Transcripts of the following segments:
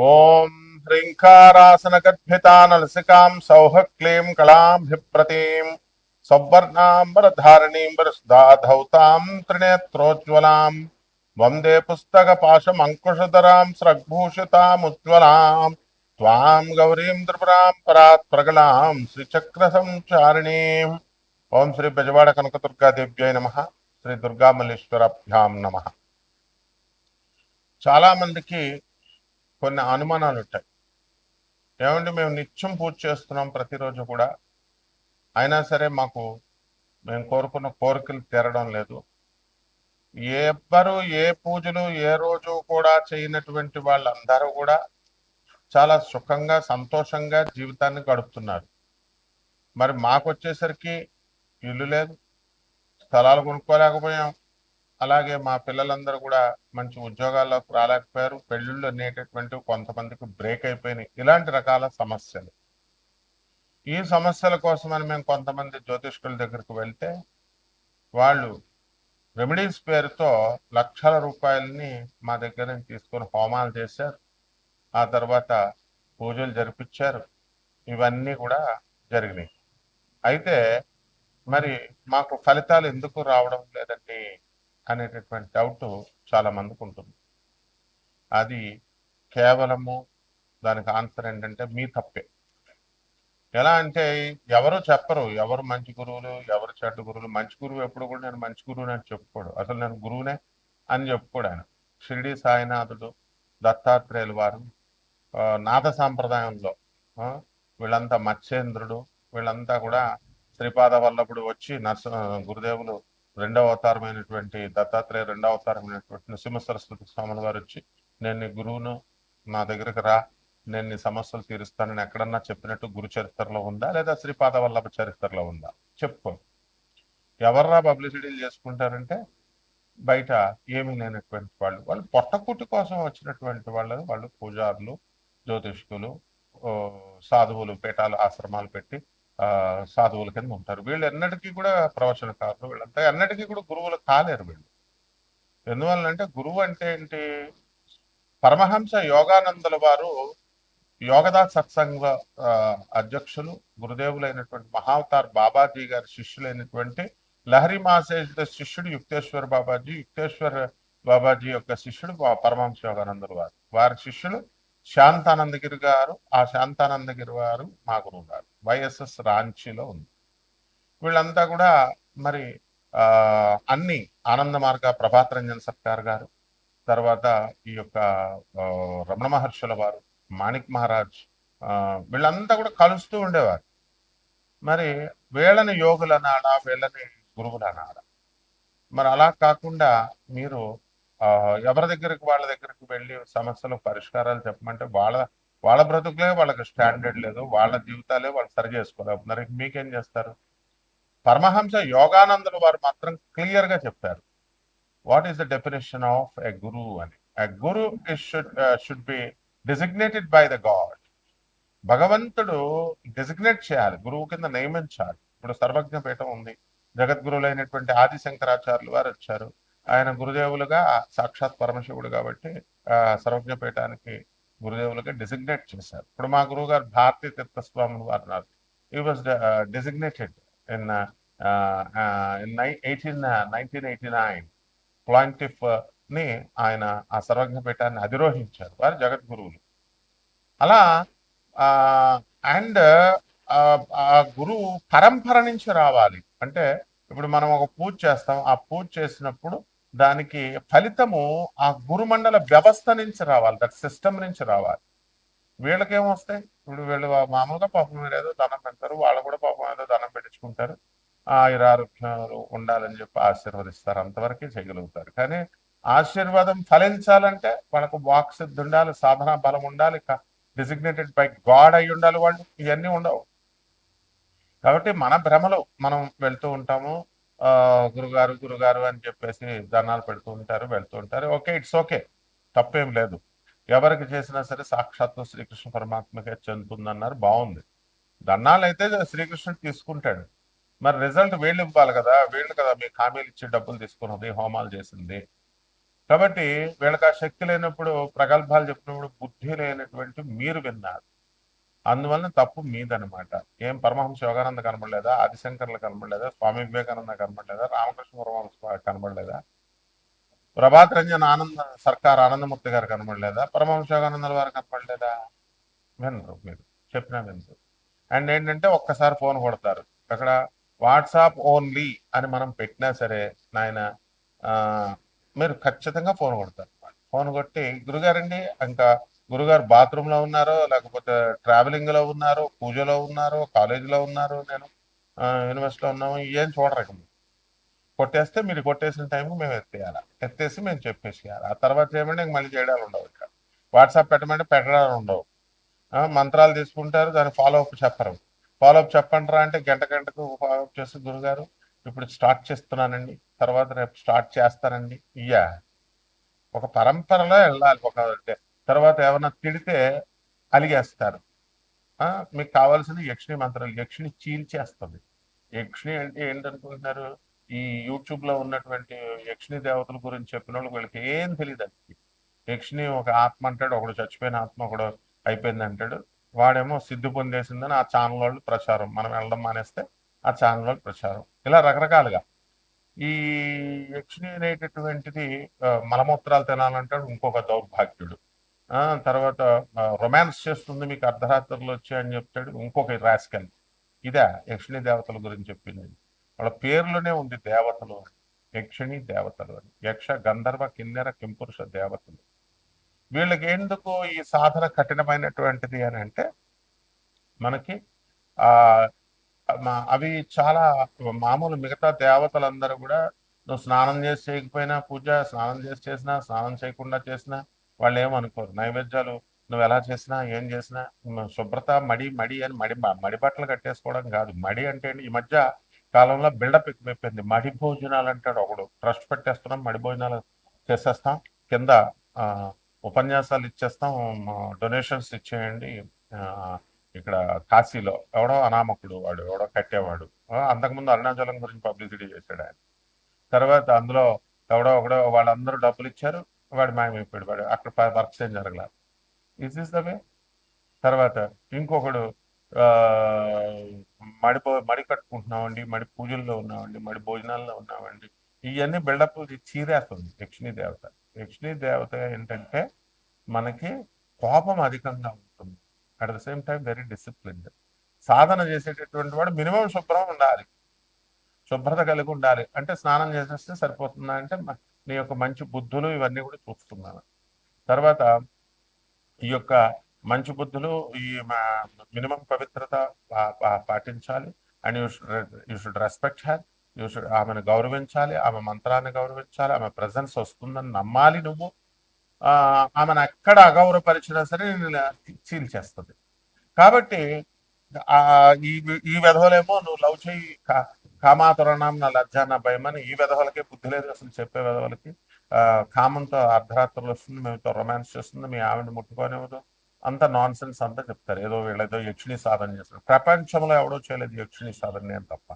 ఓం హ్రీంకారాసనగద్భితానలసికాం సౌః క్లీం కళాంభిప్రతీం సౌవర్ణాంబరధారణీం వరసుధాధౌతాం త్రినేత్రోజ్వలాం వందే పుస్తకపాశమంకుశధరాం స్రగ్భూషితాముజ్వలాం త్వాం గౌరీం త్రిపురాం పరాత్ ప్రగలాం శ్రీచక్రసంచారిణీం. ఓం శ్రీ బెజవాడ కనకదుర్గాదేవ్యై నమః. శ్రీ దుర్గామల్లేశ్వరాభ్యాం నమః. చాలా మందికి కొన్ని అనుమానాలు ఉంటాయి. ఏమంటే మేము నిత్యం పూజ చేస్తున్నాం ప్రతిరోజు కూడా, అయినా సరే మాకు మేము కోరుకున్న కోరికలు తీరడం లేదు. ఎవ్వరు ఏ పూజలు ఏ రోజు కూడా చేయనటువంటి వాళ్ళందరూ కూడా చాలా సుఖంగా సంతోషంగా జీవితాన్ని గడుపుతున్నారు. మరి మాకు వచ్చేసరికి ఇల్లు లేదు, స్థలాలు కొనుక్కోలేకపోయాం. అలాగే మా పిల్లలందరూ కూడా మంచి ఉద్యోగాల్లోకి రాలేకపోయారు. పెళ్ళిళ్ళు అనేటటువంటివి కొంతమందికి బ్రేక్ అయిపోయినాయి. ఇలాంటి రకాల సమస్యలు. ఈ సమస్యల కోసమని మేము కొంతమంది జ్యోతిష్కుల దగ్గరికి వెళ్తే వాళ్ళు రెమెడీస్ పేరుతో లక్షల రూపాయలని మా దగ్గర నుంచి తీసుకొని హోమాలు చేశారు. ఆ తర్వాత పూజలు జరిపించారు. ఇవన్నీ కూడా జరిగినాయి. అయితే మరి మాకు ఫలితాలు ఎందుకు రావడం లేదండి అనేటటువంటి డౌట్ చాలా మందికి ఉంటుంది. అది కేవలము దానికి ఆన్సర్ ఏంటంటే మీ తప్పే. ఎలా అంటే ఎవరు చెప్పరు ఎవరు మంచి గురువులు ఎవరు చెడ్డ గురువులు. మంచి గురువు ఎప్పుడు కూడా నేను మంచి గురువుని అని చెప్పుకోడు, అసలు నేను గురువునే అని చెప్పుకోడు ఆయన. షిరిడి సాయినాథుడు, దత్తాత్రేయులు వారు, నాథ సాంప్రదాయంలో వీళ్ళంతా మత్స్యేంద్రుడు, వీళ్ళంతా కూడా శ్రీపాద వల్లభుడు వచ్చి గురుదేవులు రెండవ అవతారమైనటువంటి దత్తాత్రేయ రెండవ అవతారమైనటువంటి నృసింహ సరస్వతి స్వాముల వారు వచ్చి నేను నీ గురువును, నా దగ్గరకు రా, నేను నీ సమస్యలు తీరుస్తానని ఎక్కడన్నా చెప్పినట్టు గురు చరిత్రలో ఉందా, లేదా శ్రీపాద వల్లభ చరిత్రలో ఉందా? చెప్పు. ఎవర్రా పబ్లిసిటీలు చేసుకుంటారంటే బయట ఏమీ లేనటువంటి వాళ్ళు, వాళ్ళు పొట్టకుట్టి కోసం వచ్చినటువంటి వాళ్ళు పూజారులు, జ్యోతిష్కులు, సాధువులు, పీఠాలు ఆశ్రమాలు పెట్టి సాధువుల కింద ఉంటారు. వీళ్ళు ఎన్నటికీ కూడా ప్రవచనకారులు, వీళ్ళంతా ఎన్నటికీ కూడా గురువులు కాలేరు వీళ్ళు. ఎందువల్లంటే గురువు అంటే ఏంటి? పరమహంస యోగానందుల వారు యోగదా సత్సంగ అధ్యక్షులు, గురుదేవులైనటువంటి మహావతార్ బాబాజీ గారి శిష్యులైనటువంటి లహరి మహాశేష శిష్యుడు యుక్తేశ్వర్ బాబాజీ, యుక్తేశ్వర్ బాబాజీ యొక్క శిష్యుడు పరమహంస యోగానందులు వారు, వారి శిష్యులు శాంతానందగిరి గారు. ఆ శాంతానందగిరి వారు మా గురువు గారు. వైఎస్ఎస్ రాంచీలో ఉంది. వీళ్ళంతా కూడా మరి అన్ని ఆనంద మార్గ ప్రభాత్ రంజన్ సర్కార్ గారు, తర్వాత ఈ యొక్క రమణ మహర్షుల వారు, మాణిక్ మహారాజ్, వీళ్ళంతా కూడా కలుస్తూ ఉండేవారు. మరి వీళ్ళని యోగులు అనాడా, వీళ్ళని గురువులు అనాడా? మరి అలా కాకుండా మీరు ఎవరి దగ్గరికి వాళ్ళ దగ్గరికి వెళ్ళి సమస్యలు పరిష్కారాలు చెప్పమంటే వాళ్ళ వాళ్ళ బ్రతుకులే వాళ్ళకి స్టాండర్డ్ లేదు, వాళ్ళ జీవితాలే వాళ్ళు సరి చేసుకోలేకపోతున్నారు. మీకేం చేస్తారు? పరమహంస యోగానందులు వారు మాత్రం క్లియర్ గా చెప్పారు what is the definition of a guru అని. A guru should be designated by the God. భగవంతుడు డెసిగ్నేట్ చేయాలి, గురువు కింద నియమించాలి. ఇప్పుడు సర్వజ్ఞ పీఠం ఉంది, జగద్గురువులైనటువంటి ఆది శంకరాచార్యులు వారు వచ్చారు. ఆయన గురుదేవులుగా సాక్షాత్ పరమశివుడు కాబట్టి సర్వజ్ఞ పీఠానికి గురుదేవులుగా డెసిగ్నేట్ చేశారు. ఇప్పుడు మా గురువు గారు భారతీ తీర్థస్వాములు వారు ఉన్నారు. ఈ వాజ్ డెసిగ్నేటెడ్ ఇన్ 1989 ప్లాంటిఫ్ ని ఆయన ఆ సర్వజ్ఞ పీఠాన్ని అధిరోహించారు వారు జగద్గురువులు. అలా అండ్ ఆ గురువు పరంపర నుంచి రావాలి. అంటే ఇప్పుడు మనం ఒక పూజ చేస్తాం, ఆ పూజ చేసినప్పుడు దానికి ఫలితము ఆ గురుమండల వ్యవస్థ నుంచి రావాలి, దట్ సిస్టమ్ నుంచి రావాలి. వీళ్ళకేమొస్తాయి? ఇప్పుడు వీళ్ళు మామూలుగా పాపం ఏదో దండం పెడతారు, వాళ్ళు కూడా పాపం ఏదో దండం పెట్టించుకుంటారు, ఆయురారోగ్యాలు ఉండాలని చెప్పి ఆశీర్వదిస్తారు, అంతవరకే చేయగలుగుతారు. కానీ ఆశీర్వాదం ఫలించాలంటే వాళ్ళకు వాక్ సిద్ధి ఉండాలి, సాధన బలం ఉండాలి, డిజిగ్నేటెడ్ బై గాడ్ అయి ఉండాలి వాళ్ళు. ఇవన్నీ ఉండవు. కాబట్టి మన భ్రమలో మనం వెళ్తూ ఉంటాము. గురుగారు గురుగారు అని చెప్పేసి దండాలు పెడుతూ ఉంటారు, వెళ్తూ ఉంటారు. ఓకే, ఇట్స్ ఓకే, తప్పేం లేదు. ఎవరికి చేసినా సరే సాక్షాత్తు శ్రీకృష్ణ పరమాత్మకే చెందుతుందన్నారు, బాగుంది. దండాలు అయితే శ్రీకృష్ణుడు తీసుకుంటాడు. మరి రిజల్ట్ వీళ్ళు ఇవ్వాలి కదా, వీళ్ళు కదా మీకు హామీలు ఇచ్చి డబ్బులు తీసుకున్నది, హోమాలు చేసింది. కాబట్టి వీళ్ళకి ఆ శక్తి లేనప్పుడు ప్రగల్భాలు చెప్పినప్పుడు బుద్ధి లేనటువంటి మీరు విన్నారు. అందువలన తప్పు మీదనమాట. ఏం పరమహంస యోగానంద కనబడలేదా? ఆదిశంకర్లు కనబడలేదా? స్వామి వివేకానంద కనబడలేదా? రామకృష్ణ పరమహంస కనబడలేదా? ప్రభాత్ రంజన్ ఆనంద సర్కార్ ఆనందమూర్తి గారు కనబడలేదా? పరమహంస యోగానందల వారు కనబడలేదా? వినరు మీరు, చెప్పినా వినరు. అండ్ ఏంటంటే ఒక్కసారి ఫోన్ కొడతారు. అక్కడ వాట్సాప్ ఓన్లీ అని మనం పెట్టినా సరే నాయన ఆ, మీరు ఖచ్చితంగా ఫోన్ కొడతారు. ఫోన్ కొట్టి గురుగారండి, ఇంకా గురుగారు బాత్రూంలో ఉన్నారో లేకపోతే ట్రావెలింగ్లో ఉన్నారో పూజలో ఉన్నారో కాలేజీలో ఉన్నారో నేను యూనివర్సిటీలో ఉన్నాము ఏం చూడరు ఇక మీరు. కొట్టేస్తే మీరు కొట్టేసిన టైంకి మేము ఎత్తేయాలి, ఎత్తేసి మేము చెప్పేసేయాలి. ఆ తర్వాత చేయమంటే ఇంక మళ్ళీ చేయడాలు ఉండవు. ఇక్కడ వాట్సాప్ పెట్టమంటే పెట్టడాలు ఉండవు. మంత్రాలు తీసుకుంటారు, దాని ఫాలో అప్ చెప్పరు. ఫాలో అప్ చెప్పండిరా అంటే గంట గంటకు ఫాలో అప్ చేసి గురుగారు ఇప్పుడు స్టార్ట్ చేస్తున్నానండి, తర్వాత రేపు స్టార్ట్ చేస్తానండి. ఇయ్యా ఒక పరంపరలో వెళ్ళాలి. ఒక తర్వాత ఏమన్నా తిడితే అలిగేస్తారు. ఆ, మీకు కావాల్సిన యక్షిణి మంత్రాలు, యక్షిణి చీల్చేస్తుంది. యక్షిణి అంటే ఏంటనుకుంటున్నారు? ఈ యూట్యూబ్ లో ఉన్నటువంటి యక్షిణి దేవతల గురించి చెప్పిన వాళ్ళకి వీళ్ళకి ఏం తెలియదు. యక్షిని ఒక ఆత్మ అంటాడు, ఒకడు చచ్చిపోయిన ఆత్మ ఒకడు అయిపోయింది అంటాడు. వాడేమో సిద్ధి పొందేసిందని ఆ ఛానల్ వాళ్ళు ప్రచారం, మనం వెళ్ళడం మానేస్తే ఆ ఛానల్ వాళ్ళు ప్రచారం. ఇలా రకరకాలుగా ఈ యక్షిని అనేటటువంటిది మలమూత్రాలు తినాలంటాడు ఇంకొక దౌర్భాగ్యుడు. ఆ తర్వాత రొమాన్స్ చేస్తుంది మీకు అర్ధరాత్రులు వచ్చాయని చెప్తాడు ఇంకొక రాస్కల్. ఇదే యక్షిణి దేవతల గురించి చెప్పింది. వాళ్ళ పేర్లోనే ఉంది దేవతలు అని. యక్షిణి దేవతలు అని, యక్ష గంధర్వ కిన్నెర కింపురుష దేవతలు. వీళ్ళకి ఎందుకు ఈ సాధన కఠినమైనటువంటిది అని అంటే మనకి ఆ అవి చాలా మామూలు మిగతా దేవతలందరూ కూడా నువ్వు స్నానం చేసి చేయకపోయినా పూజ, స్నానం చేసి చేసినా స్నానం చేయకుండా చేసినా వాళ్ళు ఏమనుకోరు. నైవేద్యాలు నువ్వు ఎలా చేసినా ఏం చేసినా శుభ్రత మడి మడి అని మడి బట్టలు కట్టేసుకోవడం కాదు. మడి అంటే ఈ మధ్య కాలంలో బిల్డప్ ఎక్కువైపోయింది. మడి భోజనాలు అంటాడు ఒకడు, ట్రస్ట్ పెట్టేస్తున్నాం మడి భోజనాలు చేసేస్తాం, కింద ఆ, ఉపన్యాసాలు ఇచ్చేస్తాం, డొనేషన్స్ ఇచ్చేయండి. ఆ, ఇక్కడ కాశీలో ఎవడో అనామకుడు వాడు ఎవడో కట్టేవాడు, అంతకుముందు అరుణాచలం గురించి పబ్లిసిటీ చేశాడు ఆయన. తర్వాత అందులో ఎవడో ఒకడో వాళ్ళందరూ డబ్బులు ఇచ్చారు, వాడు మాయమైపోయాడు, వాడు అక్కడ వర్క్స్ ఏం జరగలేదు. Is the way. తర్వాత ఇంకొకడు ఆ మడి కట్టుకుంటున్నామండి, మడి పూజల్లో ఉన్నామండి, మడి భోజనాల్లో ఉన్నామండి, ఇవన్నీ బిల్డప్ చీరేస్తుంది యక్షిణీ దేవత. యక్షిణీ దేవత ఏంటంటే మనకి కోపం అధికంగా ఉంటుంది, at the same time very disciplined. సాధన చేసేటటువంటి వాడు మినిమం శుభ్రం ఉండాలి, శుభ్రత కలిగి ఉండాలి. అంటే స్నానం చేసేస్తే సరిపోతుందా అంటే నీ యొక్క మంచి బుద్ధులు ఇవన్నీ కూడా చూస్తున్నాను. తర్వాత ఈ యొక్క మంచి బుద్ధులు, ఈ మినిమం పవిత్రత పాటించాలి. And you should respect her, you should ఆమెను గౌరవించాలి, ఆమె మంత్రాన్ని గౌరవించాలి, ఆమె ప్రజెన్స్ వస్తుందని నమ్మాలి నువ్వు. ఆమెను ఎక్కడ అగౌరవపరిచినా సరే నేను చీల్చేస్తుంది. కాబట్టి ఆ ఈ ఈ విధవలేమో నువ్వు లవ్ చేయి కామాతురణం నా లజ్జ నా భయం అని, ఈ విధవలకే బుద్ధి లేదు అసలు చెప్పే విధవలకి. కామంతో అర్ధరాత్రులు వస్తుంది, మేముతో రొమాన్స్ చేస్తుంది, మీ ఆవిడ ముట్టుకోనివ్వదు, అంత నాన్ సెన్స్ అంతా చెప్తారు. ఏదో వీళ్ళేదో యక్షిణి సాధన చేస్తారు. ప్రపంచంలో ఎవడో చేయలేదు యక్షిణి సాధన నేను తప్ప.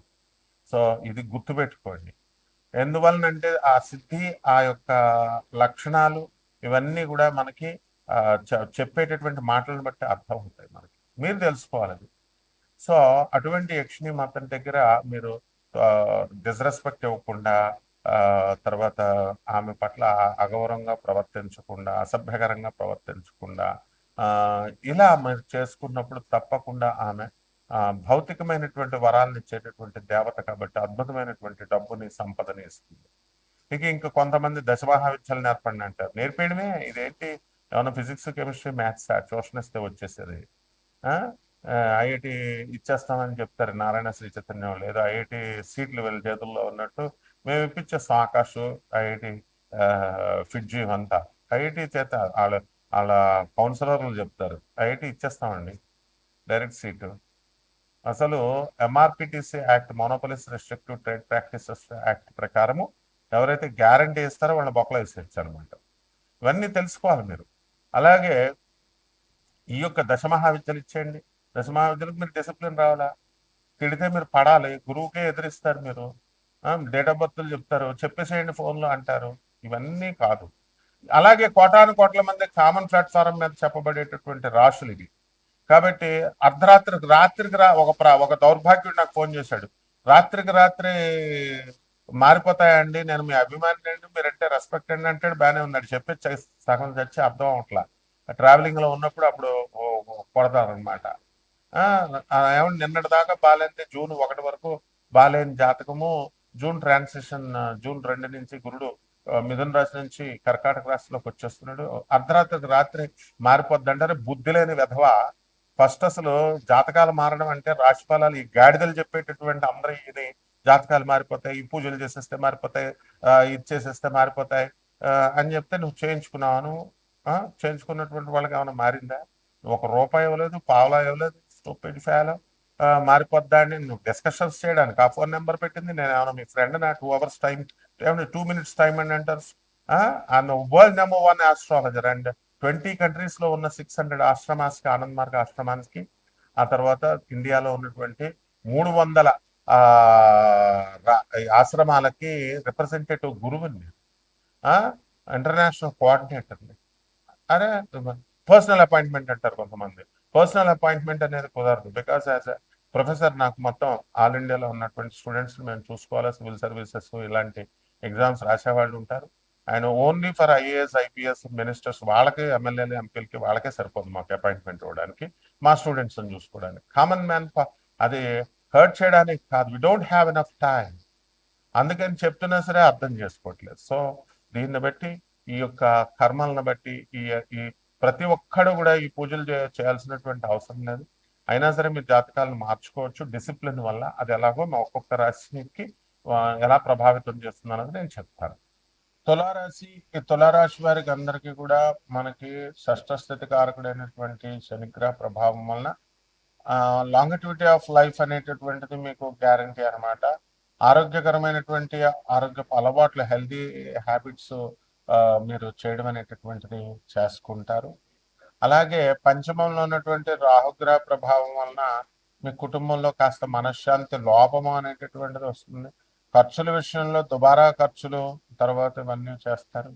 సో ఇది గుర్తుపెట్టుకోండి. ఎందువలనంటే ఆ సిద్ధి, ఆ యొక్క లక్షణాలు ఇవన్నీ కూడా మనకి ఆ, చెప్పేటటువంటి మాటలను బట్టి అర్థం అవుతాయి మనకి, మీరు తెలుసుకోవాలి అది. సో అటువంటి యక్షిణి మాతం దగ్గర మీరు డిస్రెస్పెక్ట్ ఇవ్వకుండా, ఆ, తర్వాత ఆమె పట్ల అగౌరవంగా ప్రవర్తించకుండా, అసభ్యకరంగా ప్రవర్తించకుండా, ఆ, ఇలా మీరు చేసుకున్నప్పుడు తప్పకుండా ఆమె ఆ, భౌతికమైనటువంటి వరాలను ఇచ్చేటటువంటి దేవత కాబట్టి అద్భుతమైనటువంటి డబ్బుని సంపదని ఇస్తుంది. ఇంకా కొంతమంది దశమహావిద్యలు నేర్పండి అంటారు. నేర్పేయడమే ఇదేంటి, ఏమన్నా ఫిజిక్స్ కెమిస్ట్రీ మ్యాథ్స్ ట్యూషన్ ఇస్తే వచ్చేసేది. ఐఐటి ఇచ్చేస్తామని చెప్తారు నారాయణ శ్రీ చైతన్యం, లేదా ఐఐటి సీట్లు వీళ్ళ చేతుల్లో ఉన్నట్టు మేము ఇప్పించేస్తాం ఆకాష్, ఐఐటి ఫిడ్జి అంతా. ఐఐటి చేత వాళ్ళ వాళ్ళ కౌన్సిలర్లు చెప్తారు ఐఐటి ఇచ్చేస్తామండి డైరెక్ట్ సీటు. అసలు MRPTC act, monopolies restrictive trade practices act ప్రకారము ఎవరైతే గ్యారంటీ ఇస్తారో వాళ్ళని బొక్కలో వేసేయచ్చు అనమాట. ఇవన్నీ తెలుసుకోవాలి మీరు. అలాగే ఈ యొక్క దశమహావిద్యలు ఇచ్చేయండి. దశమహావిద్యలకు మీరు డిసిప్లిన్ రావాలా, తిడితే మీరు పడాలి, గురువుకే ఎదిరిస్తారు మీరు. డేట్ ఆఫ్ బర్త్లు చెప్తారు, చెప్పేసేయండి ఫోన్లో అంటారు. ఇవన్నీ కాదు. అలాగే కోటాను కోట్ల మంది కామన్ ప్లాట్ఫారం మీద చెప్పబడేటటువంటి రాశులు ఇవి. కాబట్టి రాత్రికి ఒక దౌర్భాగ్యుడు నాకు ఫోన్ చేశాడు. రాత్రికి రాత్రి మారిపోతాయండి, నేను మీ అభిమాని అండి, మీరంటే రెస్పెక్ట్ అండి అంటాడు. బాగానే ఉన్నాడు, చెప్పి సగం చచ్చి అర్థం అవట్లా. ట్రావెలింగ్ లో ఉన్నప్పుడు అప్పుడు కొడతారు అనమాట. ఏమంటే నిన్నటి దాకా బాగాలేంది, జూన్ 1 వరకు బాగాలేని జాతకము, జూన్ 2 నుంచి గురుడు మిథున రాశి నుంచి కర్కాటక రాశిలోకి వచ్చేస్తున్నాడు. అర్ధరాత్రికి రాత్రి మారిపోద్ది అంటారు. బుద్ధి లేని విధవ. ఫస్ట్ అసలు జాతకాలు మారడం అంటే రాశి ఫలాలు ఈ గాడిదలు చెప్పేటటువంటి అందరూ ఇది జాతకాలు మారిపోతాయి, ఈ పూజలు చేసేస్తే మారిపోతాయి, ఇది చేసేస్తే మారిపోతాయి అని చెప్తే నువ్వు చేయించుకున్నావు. చేయించుకున్నటువంటి వాళ్ళకి ఏమైనా మారిందా? రూపాయి ఇవ్వలేదు, పావలా ఇవ్వలేదు. Stupid fellow. మారిపోద్దా అని నువ్వు డిస్కషన్స్ చేయడానికి ఆ ఫోన్ నెంబర్ పెట్టింది. నేను ఏమైనా మీ ఫ్రెండ్ నా 2 hours టైం, ఏమైనా 2 minutes టైం అని అంటారు. And world number 1 astrologer and 20 countries లో ఉన్న 600 ఆశ్రమాస్కి, ఆనంద్ మార్గ ఆశ్రమానికి, ఆ తర్వాత ఇండియాలో ఉన్నటువంటి 300 ఆ ఆశ్రమాలకి రిప్రజెంటేటివ్ గురువుని, ఇంటర్నేషనల్ కోఆర్డినేటర్ని. అరే, పర్సనల్ అపాయింట్మెంట్ అంటారు కొంతమంది. పర్సనల్ అపాయింట్మెంట్ అనేది కుదరదు. బికాస్ యాజ్ ఎ ప్రొఫెసర్ నాకు మొత్తం ఆల్ ఇండియాలో ఉన్నటువంటి స్టూడెంట్స్ మేము చూసుకోవాలి. సివిల్ సర్వీసెస్ ఇలాంటి ఎగ్జామ్స్ రాసేవాళ్ళు ఉంటారు. And only for IAS, IPS, ministers వాళ్ళకి, ఎమ్మెల్యేలు, ఎంపీలకి వాళ్ళకే సరిపోదు మాకు అపాయింట్మెంట్ ఇవ్వడానికి, మా స్టూడెంట్స్ చూసుకోవడానికి. కామన్ మ్యాన్ అది హర్ట్ చేయడానికి కాదు. We don't have enough time. అందుకని చెప్తున్నా సరే అర్థం చేసుకోవట్లేదు. సో దీన్ని బట్టి, ఈ యొక్క కర్మలను బట్టి, ఈ ఈ ప్రతి ఒక్కడు కూడా ఈ పూజలు చేయాల్సినటువంటి అవసరం లేదు. అయినా సరే మీరు జాతకాలను మార్చుకోవచ్చు డిసిప్లిన్ వల్ల. అది ఎలాగో మా ఒక్కొక్క రాశికి ఎలా ప్రభావితం చేస్తుంది అన్నది నేను చెప్తాను. తులారాశి, ఈ తులారాశి వారికి అందరికీ కూడా మనకి షష్ఠ స్థితి కారకుడైనటువంటి శనిగ్రహ ప్రభావం వలన లాంగిటివిటీ ఆఫ్ లైఫ్ అనేటటువంటిది మీకు గ్యారంటీ అనమాట. ఆరోగ్యకరమైనటువంటి ఆరోగ్యపు అలవాట్లు, హెల్దీ హ్యాబిట్స్ మీరు చేయడం అనేటటువంటిది చేసుకుంటారు. అలాగే పంచమంలో ఉన్నటువంటి రాహుగ్రహ ప్రభావం వలన మీ కుటుంబంలో కాస్త మనశ్శాంతి లోపము అనేటటువంటిది వస్తుంది. ఖర్చుల విషయంలో దుబారా ఖర్చులు, తర్వాత ఇవన్నీ చేస్తారు.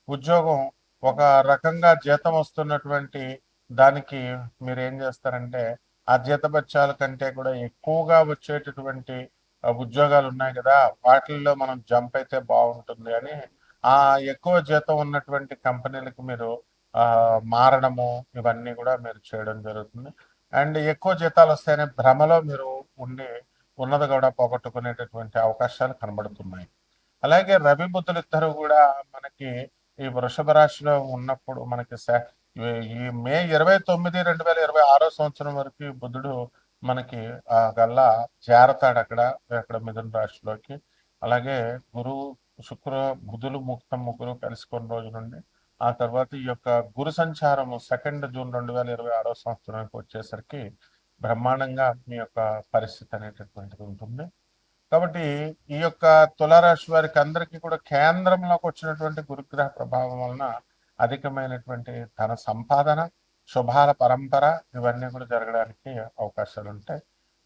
ఉద్యోగం ఒక రకంగా జీతం వస్తున్నటువంటి దానికి మీరు ఏం చేస్తారంటే, ఆ జీతభత్యాల కంటే కూడా ఎక్కువగా వచ్చేటటువంటి ఉద్యోగాలు ఉన్నాయి కదా, వాటిల్లో మనం జంప్ అయితే బాగుంటుంది అని ఆ ఎక్కువ జీతం ఉన్నటువంటి కంపెనీలకు మీరు మారడము, ఇవన్నీ కూడా మీరు చేయడం జరుగుతుంది. అండ్ ఎక్కువ జీతాలు వస్తాయనే భ్రమలో మీరు ఉండి ఉన్నది కూడా పోగొట్టుకునేటటువంటి అవకాశాలు కనబడుతున్నాయి. అలాగే రవి బుద్ధులు ఇద్దరు కూడా మనకి ఈ వృషభ రాశిలో ఉన్నప్పుడు మనకి ఈ మే 29, 2026 వరకు బుద్ధుడు మనకి గల్లా చేరతాడు అక్కడ అక్కడ మిథున రాశిలోకి. అలాగే గురువు, శుక్ర, బుధులు, ముగ్గురు కలిసి కొన్ని రోజుల నుండి ఆ తర్వాత ఈ యొక్క గురు సంచారము 2 జూన్ 2026 వచ్చేసరికి బ్రహ్మాండంగా మీ యొక్క పరిస్థితి అనేటటువంటిది ఉంటుంది. కాబట్టి ఈ యొక్క తులారాశి వారికి అందరికీ కూడా కేంద్రంలోకి వచ్చినటువంటి గురుగ్రహ ప్రభావం వలన అధికమైనటువంటి ధన సంపాదన, శుభాల పరంపర, ఇవన్నీ కూడా జరగడానికి అవకాశాలు ఉంటాయి.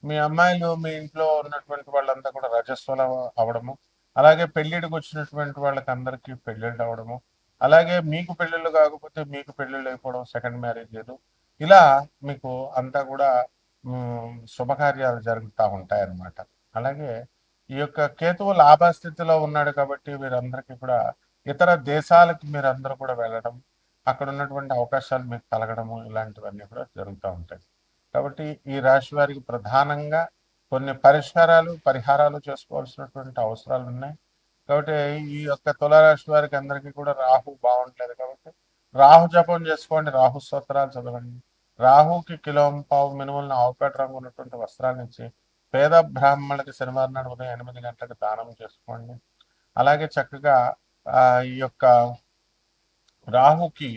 మీ అమ్మాయిలు, మీ ఇంట్లో ఉన్నటువంటి వాళ్ళంతా కూడా రజస్వల అవడము, అలాగే పెళ్లిడికి వచ్చినటువంటి వాళ్ళకి అందరికీ పెళ్లిళ్ళు అవడము, అలాగే మీకు పెళ్లిళ్ళు కాకపోతే మీకు పెళ్లిళ్ళు అయిపోవడం, సెకండ్ మ్యారేజ్ లేదు, ఇలా మీకు అంతా కూడా శుభకార్యాలు జరుగుతూ ఉంటాయి అన్నమాట. అలాగే ఈ యొక్క కేతువు లాభస్థితిలో ఉన్నాడు కాబట్టి వీరందరికీ కూడా ఇతర దేశాలకు మీరందరూ కూడా వెళ్ళడం, అక్కడ ఉన్నటువంటి అవకాశాలు మీకు కలగడము, ఇలాంటివన్నీ కూడా జరుగుతూ ఉంటాయి. కాబట్టి ఈ రాశి వారికి ప్రధానంగా కొన్ని పరిహారాలు చేసుకోవాల్సినటువంటి అవసరాలు ఉన్నాయి. కాబట్టి ఈ యొక్క తులారాశి వారికి అందరికీ కూడా రాహు బాగుంటలేదు కాబట్టి రాహు జపం చేసుకోండి, రాహు స్తోత్రాలు చదవండి. రాహుకి కిలోంపావు మినుములను ఆవుపేట రంగు ఉన్నటువంటి వస్త్రాన్ని ఇచ్చి పేద బ్రాహ్మణులకి శనివారం నాడు ఉదయం 8 గంటలకు దానం చేసుకోండి. అలాగే చక్కగా ఈ యొక్క రాహుకి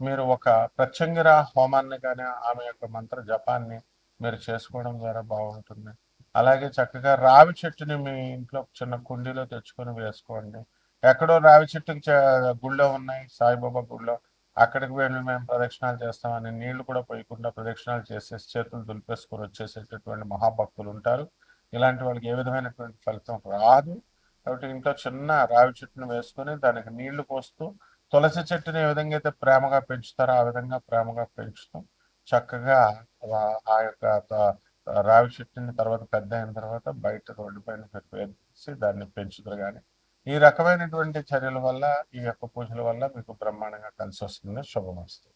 మీరు ఒక ప్రత్యంగిర హోమాన్ని కానీ ఆమె యొక్క మంత్ర జపాన్ని మీరు చేసుకోవడం ద్వారా బాగుంటుంది. అలాగే చక్కగా రావి చెట్టుని మీ ఇంట్లో చిన్న కుండీలో తెచ్చుకొని వేసుకోండి. ఎక్కడో రావి చెట్టుకి గుళ్ళో ఉన్నాయి, సాయిబాబా గుళ్ళో, అక్కడికి వెళ్ళి మేము ప్రదక్షిణాలు చేస్తామని నీళ్లు కూడా పోయకుండా ప్రదక్షిణాలు చేసేసి చేతులు దులిపేసుకొని వచ్చేసేటటువంటి మహాభక్తులు ఉంటారు. ఇలాంటి వాళ్ళకి ఏ విధమైనటువంటి ఫలితం రాదు. కాబట్టి ఇంట్లో చిన్న రావి చెట్టును వేసుకొని దానికి నీళ్లు పోస్తూ తులసి చెట్టుని ఏ విధంగా అయితే ప్రేమగా పెంచుతారో ఆ విధంగా ప్రేమగా పెంచుతాం. చక్కగా ఆ యొక్క రావి చెట్టుని తర్వాత పెద్ద అయిన తర్వాత బయట రోడ్డు పైన వేసి దాన్ని పెంచుతారు. కానీ ఈ రకమైనటువంటి చర్యల వల్ల ఈ యొక్క పూజల వల్ల మీకు బ్రహ్మాండంగా కలిసి వస్తుంది. శుభమస్తు.